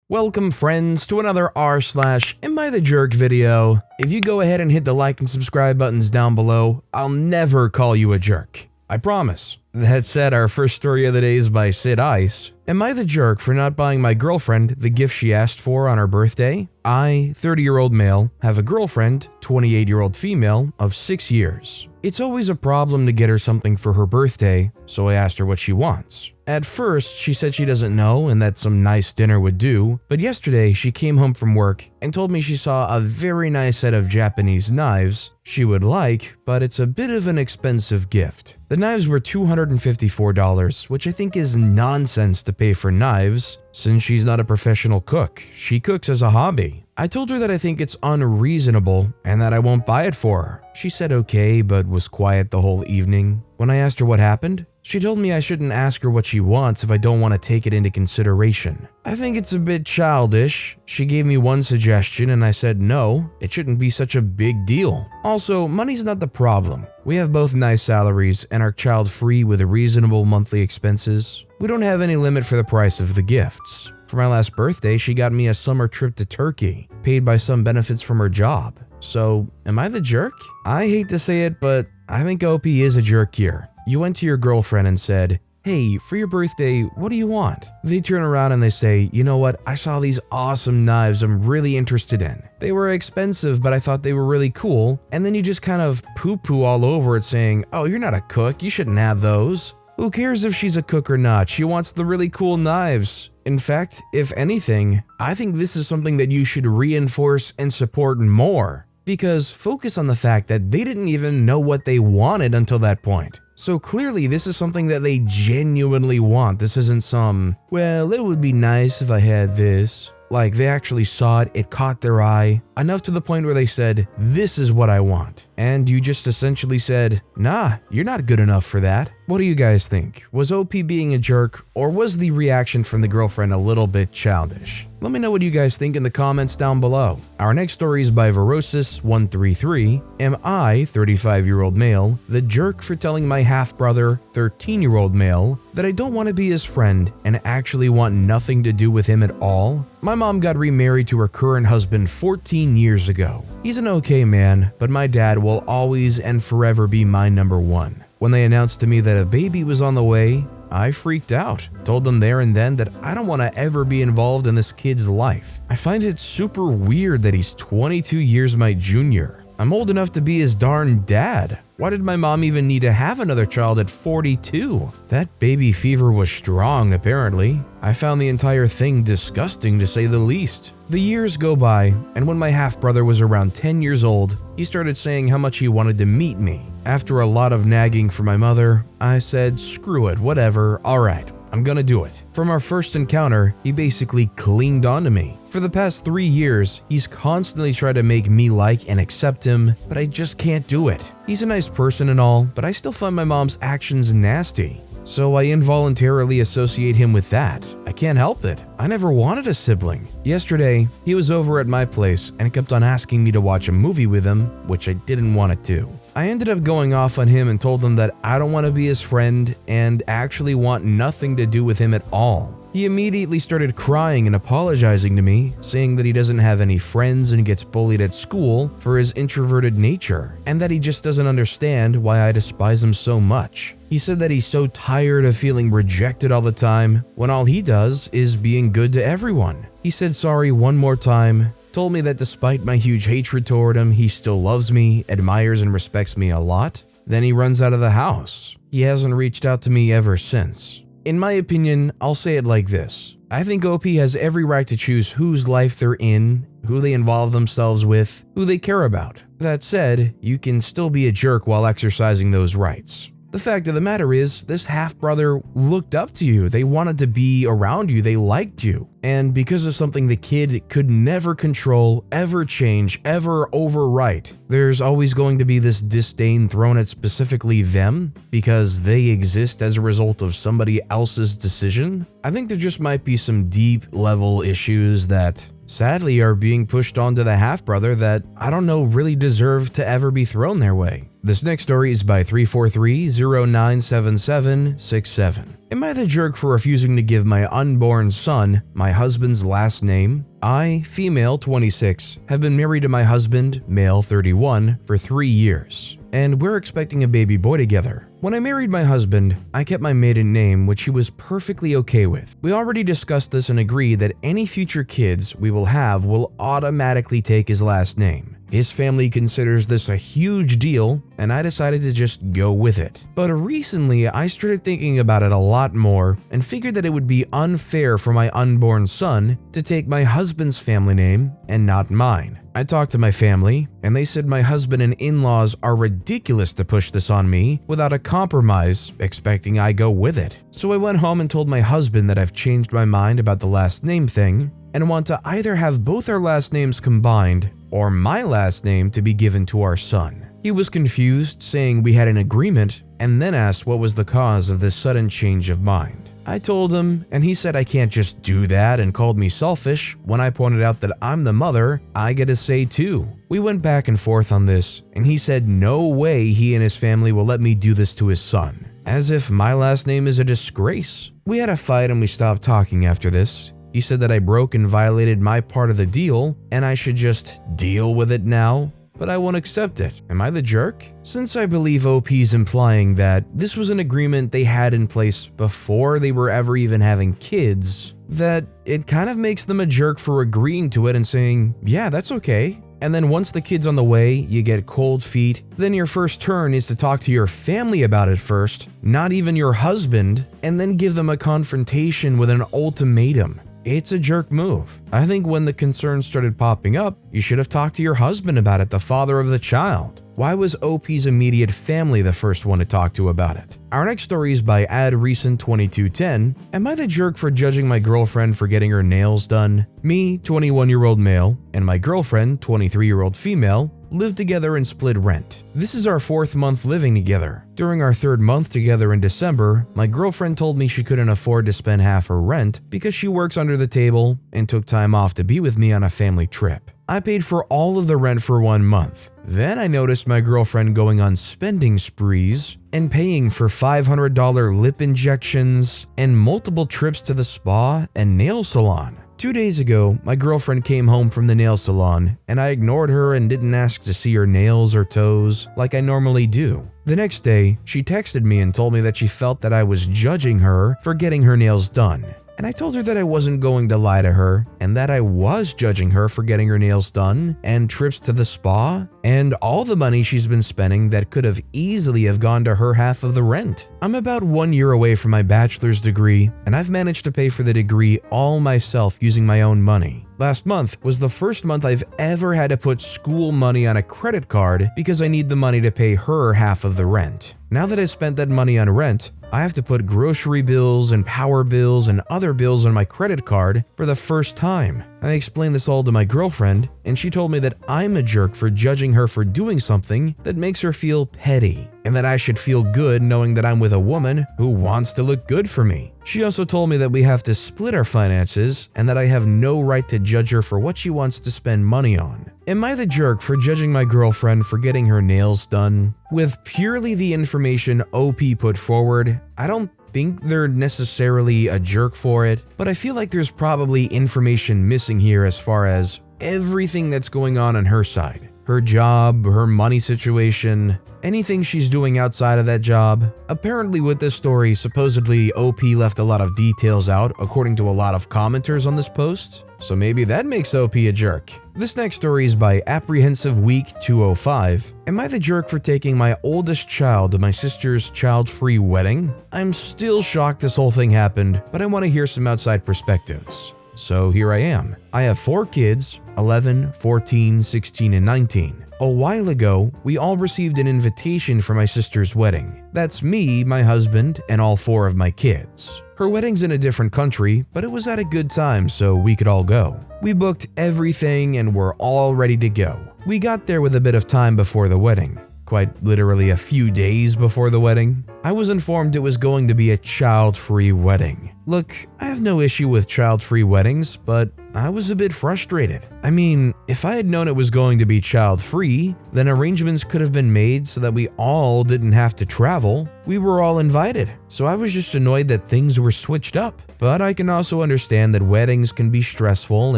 Welcome friends to another r/AmITheJerk video. If you go ahead and hit the like and subscribe buttons down below, I'll never call you a jerk. I promise. That said, our first story of the day is by Sid Ice. Am I the jerk for not buying my girlfriend the gift she asked for on her birthday? I, 30-year-old male, have a girlfriend, 28-year-old female, of 6 years. It's always a problem to get her something for her birthday, so I asked her what she wants. At first, she said she doesn't know and that some nice dinner would do, but yesterday she came home from work and told me she saw a very nice set of Japanese knives she would like, but it's a bit of an expensive gift. The knives were $254, which I think is nonsense to pay for knives, since she's not a professional cook. She cooks as a hobby. I told her that I think it's unreasonable and that I won't buy it for her. She said okay, but was quiet the whole evening. When I asked her what happened, she told me I shouldn't ask her what she wants if I don't want to take it into consideration. I think it's a bit childish. She gave me one suggestion and I said no, it shouldn't be such a big deal. Also, money's not the problem. We have both nice salaries and are child-free with reasonable monthly expenses. We don't have any limit for the price of the gifts. For my last birthday, she got me a summer trip to Turkey, paid by some benefits from her job. So, am I the jerk? I hate to say it, but I think OP is a jerk here. You went to your girlfriend and said, "Hey, for your birthday, what do you want?" They turn around and they say, "You know what, I saw these awesome knives I'm really interested in. They were expensive, but I thought they were really cool." And then you just kind of poo-poo all over it saying, "Oh, you're not a cook, you shouldn't have those." Who cares if she's a cook or not? She wants the really cool knives. In fact, if anything, I think this is something that you should reinforce and support more. Because focus on the fact that they didn't even know what they wanted until that point. So clearly this is something that they genuinely want. This isn't some, "Well, it would be nice if I had this." Like they actually saw it, it caught their eye, enough to the point where they said, "This is what I want." And you just essentially said, "Nah, you're not good enough for that." What do you guys think? Was OP being a jerk, or was the reaction from the girlfriend a little bit childish? Let me know what you guys think in the comments down below. Our next story is by Verosis133. Am I, 35-year-old male, the jerk for telling my half-brother, 13-year-old male, that I don't want to be his friend and actually want nothing to do with him at all? My mom got remarried to her current husband 14 years ago. He's an okay man, but my dad will always and forever be my number one. When they announced to me that a baby was on the way, I freaked out. Told them there and then that I don't want to ever be involved in this kid's life. I find it super weird that he's 22 years my junior. I'm old enough to be his darn dad. Why did my mom even need to have another child at 42? That baby fever was strong, apparently. I found the entire thing disgusting, to say the least. The years go by, and when my half-brother was around 10 years old, he started saying how much he wanted to meet me. After a lot of nagging from my mother, I said, "Screw it, whatever, alright, I'm gonna do it." From our first encounter, he basically clinged onto me. For the past 3 years, he's constantly tried to make me like and accept him, but I just can't do it. He's a nice person and all, but I still find my mom's actions nasty. So I involuntarily associate him with that. I can't help it. I never wanted a sibling. Yesterday, he was over at my place and kept on asking me to watch a movie with him, which I didn't want to do. I ended up going off on him and told him that I don't want to be his friend and actually want nothing to do with him at all. He immediately started crying and apologizing to me, saying that he doesn't have any friends and gets bullied at school for his introverted nature, and that he just doesn't understand why I despise him so much. He said that he's so tired of feeling rejected all the time, when all he does is being good to everyone. He said sorry one more time, told me that despite my huge hatred toward him, he still loves me, admires and respects me a lot. Then he runs out of the house. He hasn't reached out to me ever since. In my opinion, I'll say it like this. I think OP has every right to choose whose life they're in, who they involve themselves with, who they care about. That said, you can still be a jerk while exercising those rights. The fact of the matter is, this half-brother looked up to you, they wanted to be around you, they liked you. And because of something the kid could never control, ever change, ever overwrite, there's always going to be this disdain thrown at specifically them because they exist as a result of somebody else's decision. I think there just might be some deep-level issues that sadly are being pushed onto the half-brother that I don't know really deserve to ever be thrown their way. This next story is by 343097767. Am I the jerk for refusing to give my unborn son my husband's last name? I, female 26, have been married to my husband, male 31, for 3 years, and we're expecting a baby boy together. When I married my husband, I kept my maiden name, which he was perfectly okay with. We already discussed this and agreed that any future kids we will have will automatically take his last name. His family considers this a huge deal, and I decided to just go with it. But recently, I started thinking about it a lot more and figured that it would be unfair for my unborn son to take my husband's family name and not mine. I talked to my family, and they said my husband and in-laws are ridiculous to push this on me without a compromise, expecting I go with it. So I went home and told my husband that I've changed my mind about the last name thing and want to either have both our last names combined or my last name to be given to our son. He was confused, saying we had an agreement, and then asked what was the cause of this sudden change of mind. I told him, and he said I can't just do that and called me selfish. When I pointed out that I'm the mother, I get a say too. We went back and forth on this, and he said no way he and his family will let me do this to his son, as if my last name is a disgrace. We had a fight and we stopped talking after this. He said that I broke and violated my part of the deal, and I should just deal with it now, but I won't accept it. Am I the jerk? Since I believe OP's implying that this was an agreement they had in place before they were ever even having kids, that it kind of makes them a jerk for agreeing to it and saying, yeah, that's okay. And then once the kid's on the way, you get cold feet. Then your first turn is to talk to your family about it first, not even your husband, and then give them a confrontation with an ultimatum. It's a jerk move. I think when the concerns started popping up, you should have talked to your husband about it, the father of the child. Why was OP's immediate family the first one to talk to about it? Our next story is by AdRecent2210. Am I the jerk for judging my girlfriend for getting her nails done? Me, 21-year-old male, and my girlfriend, 23-year-old female, live together and split rent. This is our 4th month living together. During our 3rd month together in December, my girlfriend told me she couldn't afford to spend half her rent because she works under the table and took time off to be with me on a family trip. I paid for all of the rent for 1 month. Then I noticed my girlfriend going on spending sprees and paying for $500 lip injections and multiple trips to the spa and nail salon. 2 days ago, my girlfriend came home from the nail salon, and I ignored her and didn't ask to see her nails or toes like I normally do. The next day, she texted me and told me that she felt that I was judging her for getting her nails done. And I told her that I wasn't going to lie to her and that I was judging her for getting her nails done and trips to the spa and all the money she's been spending that could have easily have gone to her half of the rent. I'm about 1 year away from my bachelor's degree, and I've managed to pay for the degree all myself using my own money. Last month was the first month I've ever had to put school money on a credit card because I need the money to pay her half of the rent. Now that I've spent that money on rent, I have to put grocery bills and power bills and other bills on my credit card for the first time. I explained this all to my girlfriend, and she told me that I'm a jerk for judging her for doing something that makes her feel petty, and that I should feel good knowing that I'm with a woman who wants to look good for me. She also told me that we have to split our finances and that I have no right to judge her for what she wants to spend money on. Am I the jerk for judging my girlfriend for getting her nails done? With purely the information OP put forward, I don't think they're necessarily a jerk for it, but I feel like there's probably information missing here as far as everything that's going on her side. Her job, her money situation, anything she's doing outside of that job. Apparently with this story, supposedly OP left a lot of details out according to a lot of commenters on this post, so maybe that makes OP a jerk. This next story is by Apprehensive Week 205. Am I the jerk for taking my oldest child to my sister's child-free wedding? I'm still shocked this whole thing happened, but I want to hear some outside perspectives. So here I am. I have 4 kids, 11, 14, 16, and 19. A while ago, we all received an invitation for my sister's wedding. That's me, my husband, and all 4 of my kids. Her wedding's in a different country, but it was at a good time so we could all go. We booked everything and were all ready to go. We got there with a bit of time before the wedding. Quite literally a few days before the wedding. I was informed it was going to be a child-free wedding. Look, I have no issue with child-free weddings, but I was a bit frustrated. I mean, if I had known it was going to be child-free, then arrangements could have been made so that we all didn't have to travel. We were all invited, so I was just annoyed that things were switched up. But I can also understand that weddings can be stressful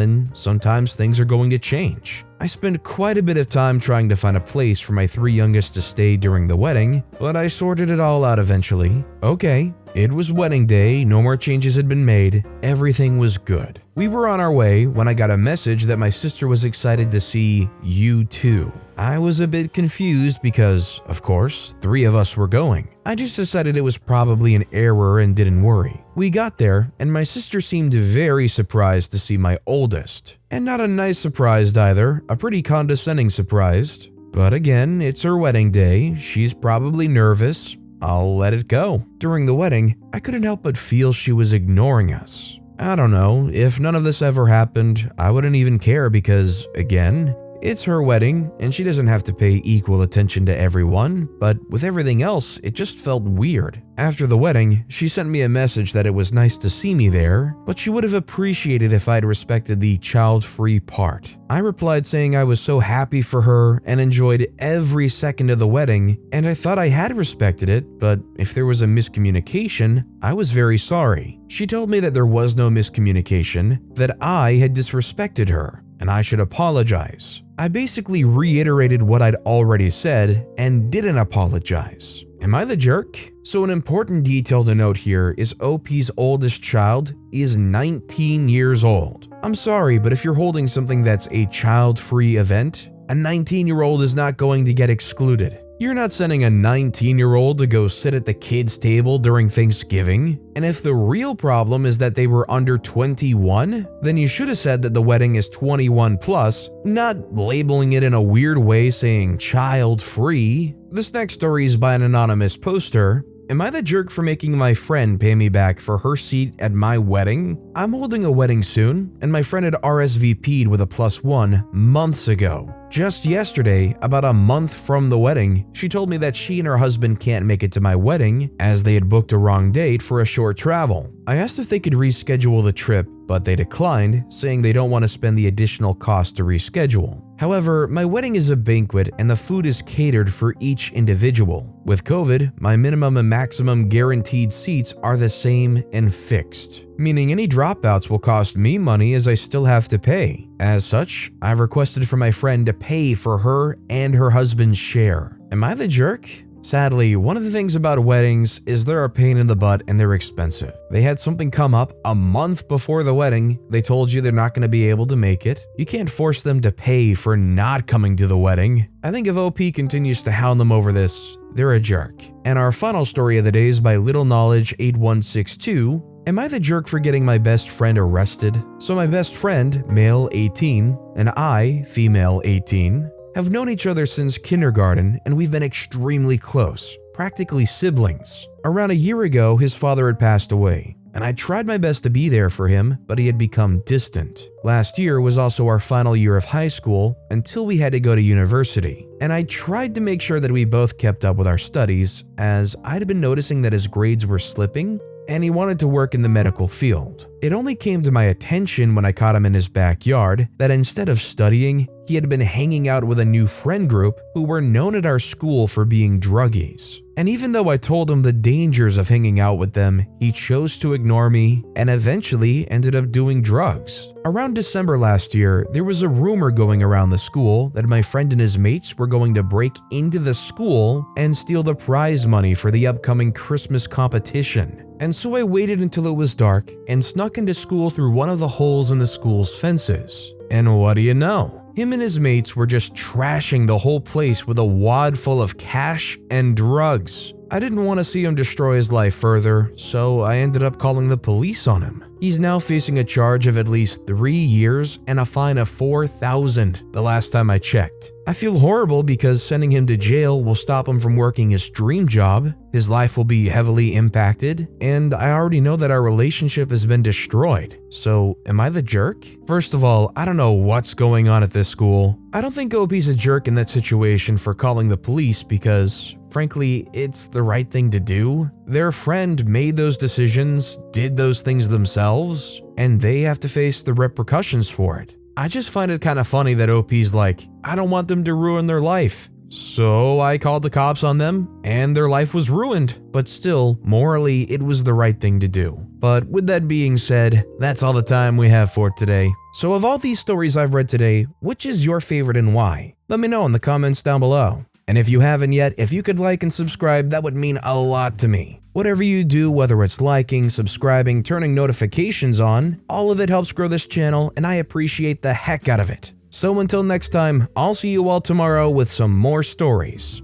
and sometimes things are going to change. I spent quite a bit of time trying to find a place for my 3 youngest to stay during the wedding, but I sorted it all out eventually. Okay, it was wedding day, no more changes had been made, everything was good. We were on our way when I got a message that my sister was excited to see you too. I was a bit confused because, of course, 3 of us were going. I just decided it was probably an error and didn't worry. We got there, and my sister seemed very surprised to see my oldest. And not a nice surprise either, a pretty condescending surprise. But again, it's her wedding day, she's probably nervous. I'll let it go. During the wedding, I couldn't help but feel she was ignoring us. I don't know, if none of this ever happened, I wouldn't even care because, again, it's her wedding and she doesn't have to pay equal attention to everyone, but with everything else, it just felt weird. After the wedding, she sent me a message that it was nice to see me there, but she would have appreciated if I'd respected the child-free part. I replied saying I was so happy for her and enjoyed every second of the wedding, and I thought I had respected it, but if there was a miscommunication, I was very sorry. She told me that there was no miscommunication, that I had disrespected her, and I should apologize. I basically reiterated what I'd already said and didn't apologize. Am I the jerk? So an important detail to note here is OP's oldest child is 19 years old. I'm sorry, but if you're holding something that's a child-free event, a 19-year-old is not going to get excluded. You're not sending a 19-year-old to go sit at the kids' table during Thanksgiving. And if the real problem is that they were under 21, then you should have said that the wedding is 21 plus, not labeling it in a weird way saying child-free. This next story is by an anonymous poster. Am I the jerk for making my friend pay me back for her seat at my wedding? I'm holding a wedding soon, and my friend had RSVP'd with a +1 months ago. Just yesterday, about a month from the wedding, she told me that she and her husband can't make it to my wedding as they had booked a wrong date for a short travel. I asked if they could reschedule the trip, but they declined, saying they don't want to spend the additional cost to reschedule. However, my wedding is a banquet and the food is catered for each individual. With COVID, my minimum and maximum guaranteed seats are the same and fixed, meaning any dropouts will cost me money as I still have to pay. As such, I've requested for my friend to pay for her and her husband's share. Am I the jerk? Sadly, one of the things about weddings is they're a pain in the butt and they're expensive. They had something come up a month before the wedding. They told you they're not going to be able to make it. You can't force them to pay for not coming to the wedding. I think if OP continues to hound them over this, they're a jerk. And our final story of the day is by Little Knowledge 8162. Am I the jerk for getting my best friend arrested? So my best friend, male 18, and I, female 18, have known each other since kindergarten, and we've been extremely close, practically siblings. Around a year ago, his father had passed away, and I tried my best to be there for him, but he had become distant. Last year was also our final year of high school until we had to go to university, and I tried to make sure that we both kept up with our studies, as I'd been noticing that his grades were slipping, and he wanted to work in the medical field. It only came to my attention when I caught him in his backyard that instead of studying, he had been hanging out with a new friend group who were known at our school for being druggies. And even though I told him the dangers of hanging out with them, he chose to ignore me and eventually ended up doing drugs. Around December last year, there was a rumor going around the school that my friend and his mates were going to break into the school and steal the prize money for the upcoming Christmas competition. And so I waited until it was dark and snuck into school through one of the holes in the school's fences. And what do you know? Him and his mates were just trashing the whole place with a wad full of cash and drugs. I didn't want to see him destroy his life further, so I ended up calling the police on him. He's now facing a charge of at least 3 years and a fine of $4,000 the last time I checked. I feel horrible because sending him to jail will stop him from working his dream job, his life will be heavily impacted, and I already know that our relationship has been destroyed. So, am I the jerk? First of all, I don't know what's going on at this school. I don't think OP's a jerk in that situation for calling the police because, frankly, it's the right thing to do. Their friend made those decisions, did those things themselves, and they have to face the repercussions for it. I just find it kind of funny that OP's like, I don't want them to ruin their life. So I called the cops on them, and their life was ruined. But still, morally, it was the right thing to do. But with that being said, that's all the time we have for today. So of all these stories I've read today, which is your favorite and why? Let me know in the comments down below. And if you haven't yet, if you could like and subscribe, that would mean a lot to me. Whatever you do, whether it's liking, subscribing, turning notifications on, all of it helps grow this channel, and I appreciate the heck out of it. So until next time, I'll see you all tomorrow with some more stories.